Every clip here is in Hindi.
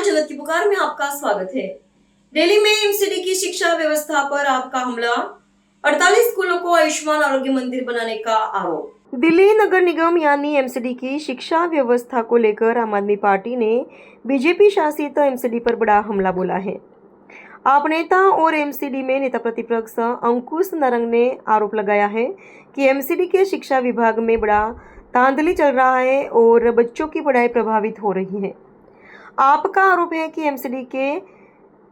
नमस्कार, जन्नत की पुकार में आपका स्वागत है। दिल्ली में एमसीडी की शिक्षा व्यवस्था पर आपका हमला, 48 स्कूलों को आयुष्मान आरोग्य मंदिर बनाने का आरोप। दिल्ली नगर निगम यानी एमसीडी की शिक्षा व्यवस्था को लेकर आम आदमी पार्टी ने बीजेपी शासित एमसीडी पर बड़ा हमला बोला है। आप नेता और एमसीडी में नेता प्रतिपक्ष अंकुश नारंग ने आरोप लगाया है कि एमसीडी के शिक्षा विभाग में बड़ा धांधली चल रहा है और बच्चों की पढ़ाई प्रभावित हो रही है। आपका आरोप है कि एमसीडी के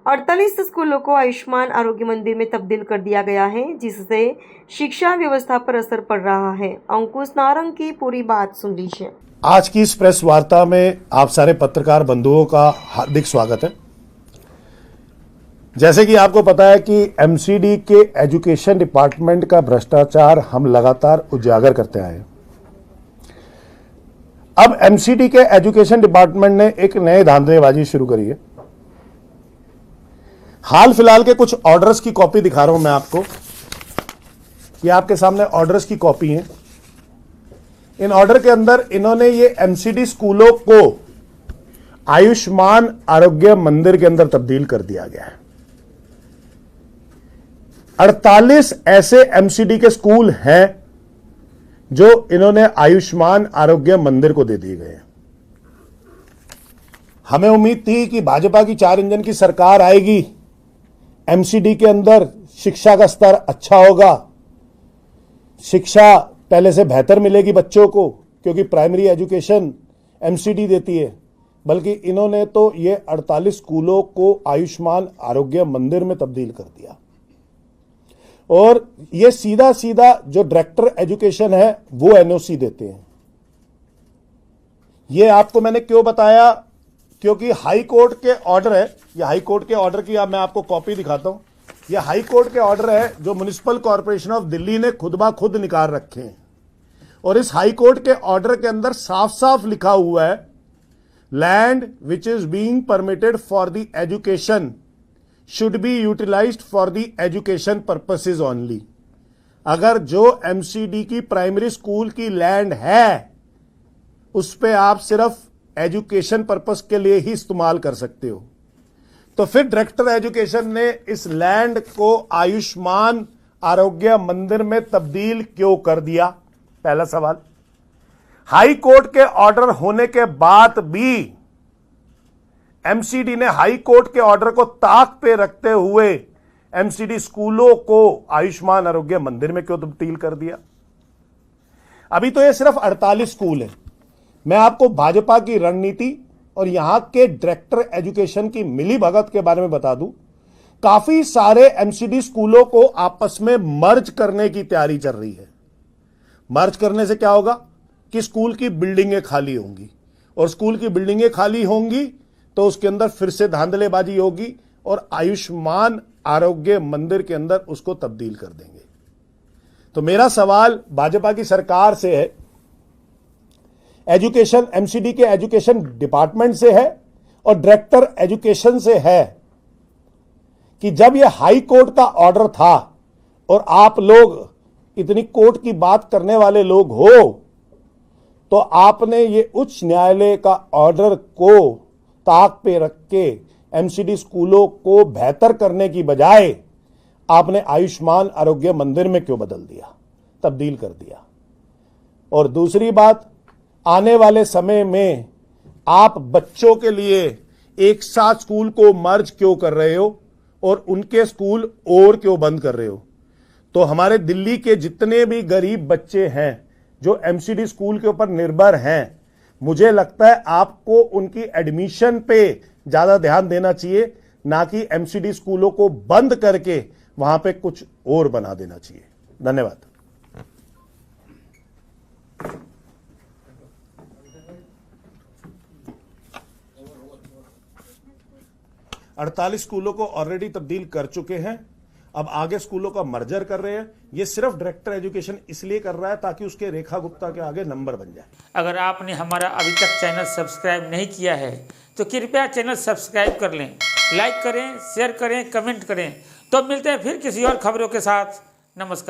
48 स्कूलों को आयुष्मान आरोग्य मंदिर में तब्दील कर दिया गया है, जिससे शिक्षा व्यवस्था पर असर पड़ रहा है। अंकुश नारंग की पूरी बात सुन लीजिए। आज की इस प्रेस वार्ता में आप सारे पत्रकार बंधुओं का हार्दिक स्वागत है। जैसे कि आपको पता है कि एमसीडी के एजुकेशन डिपार्टमेंट का भ्रष्टाचार हम लगातार उजागर करते आए हैं। अब एमसीडी के एजुकेशन डिपार्टमेंट ने एक नए धांधलेबाजी शुरू करी है। हाल फिलहाल के कुछ ऑर्डर्स की कॉपी दिखा रहा हूं मैं आपको। ये आपके सामने ऑर्डर्स की कॉपी है। इन ऑर्डर के अंदर इन्होंने ये एमसीडी स्कूलों को आयुष्मान आरोग्य मंदिर के अंदर तब्दील कर दिया गया है। 48 ऐसे एमसीडी के स्कूल हैं जो इन्होंने आयुष्मान आरोग्य मंदिर को दे दिए गए हैं। हमें उम्मीद थी कि भाजपा की 4 इंजन की सरकार आएगी, एमसीडी के अंदर शिक्षा का स्तर अच्छा होगा, शिक्षा पहले से बेहतर मिलेगी बच्चों को, क्योंकि प्राइमरी एजुकेशन एमसीडी देती है। बल्कि इन्होंने तो ये 48 स्कूलों को आयुष्मान आरोग्य मंदिर में तब्दील कर दिया। और ये सीधा सीधा जो डायरेक्टर एजुकेशन है वो एनओसी देते हैं। ये आपको मैंने क्यों बताया, क्योंकि हाई कोर्ट के ऑर्डर है। ये हाई कोर्ट के ऑर्डर की मैं आपको कॉपी दिखाता हूं। ये हाई कोर्ट के ऑर्डर है जो म्युनिसिपल कॉर्पोरेशन ऑफ दिल्ली ने खुद ब खुद निकाल रखे हैं। और इस हाई कोर्ट के ऑर्डर के अंदर साफ साफ लिखा हुआ है, land which is being permitted for the education should be utilized for the education purposes only। अगर जो एमसीडी की प्राइमरी स्कूल की लैंड है उस पे आप सिर्फ एजुकेशन पर्पस के लिए ही इस्तेमाल कर सकते हो, तो फिर डायरेक्टर एजुकेशन ने इस लैंड को आयुष्मान आरोग्य मंदिर में तब्दील क्यों कर दिया? पहला सवाल। हाई कोर्ट के ऑर्डर होने के बाद भी एमसीडी ने हाई कोर्ट के ऑर्डर को ताक पे रखते हुए एमसीडी स्कूलों को आयुष्मान आरोग्य मंदिर में क्यों तब्दील कर दिया? अभी तो ये सिर्फ 48 स्कूल है। मैं आपको भाजपा की रणनीति और यहां के डायरेक्टर एजुकेशन की मिलीभगत के बारे में बता दूं। काफी सारे एमसीडी स्कूलों को आपस में मर्ज करने की तैयारी चल रही है। मर्ज करने से क्या होगा कि स्कूल की बिल्डिंगें खाली होंगी, और स्कूल की बिल्डिंगें खाली होंगी तो उसके अंदर फिर से धांधलेबाजी होगी और आयुष्मान आरोग्य मंदिर के अंदर उसको तब्दील कर देंगे। तो मेरा सवाल भाजपा की सरकार से है, एजुकेशन एमसीडी के एजुकेशन डिपार्टमेंट से है और डायरेक्टर एजुकेशन से है कि जब यह हाई कोर्ट का ऑर्डर था और आप लोग इतनी कोर्ट की बात करने वाले लोग हो, तो आपने ये उच्च न्यायालय का ऑर्डर को ताक पे रख के एमसीडी स्कूलों को बेहतर करने की बजाय आपने आयुष्मान आरोग्य मंदिर में क्यों बदल दिया, तब्दील कर दिया? और दूसरी बात, आने वाले समय में आप बच्चों के लिए एक साथ स्कूल को मर्ज क्यों कर रहे हो और उनके स्कूल और क्यों बंद कर रहे हो? तो हमारे दिल्ली के जितने भी गरीब बच्चे हैं जो एमसीडी स्कूल के ऊपर निर्भर हैं, मुझे लगता है आपको उनकी एडमिशन पे ज्यादा ध्यान देना चाहिए, ना कि एमसीडी स्कूलों को बंद करके वहां पे कुछ और बना देना चाहिए। धन्यवाद। अड़तालीस स्कूलों को ऑलरेडी तब्दील कर चुके हैं, अब आगे स्कूलों का मर्जर कर रहे हैं। ये सिर्फ डायरेक्टर एजुकेशन इसलिए कर रहा है ताकि उसके रेखा गुप्ता के आगे नंबर बन जाए। अगर आपने हमारा अभी तक चैनल सब्सक्राइब नहीं किया है तो कृपया चैनल सब्सक्राइब कर लें, लाइक करें, शेयर करें, कमेंट करें। तो मिलते हैं फिर किसी और खबरों के साथ। नमस्कार।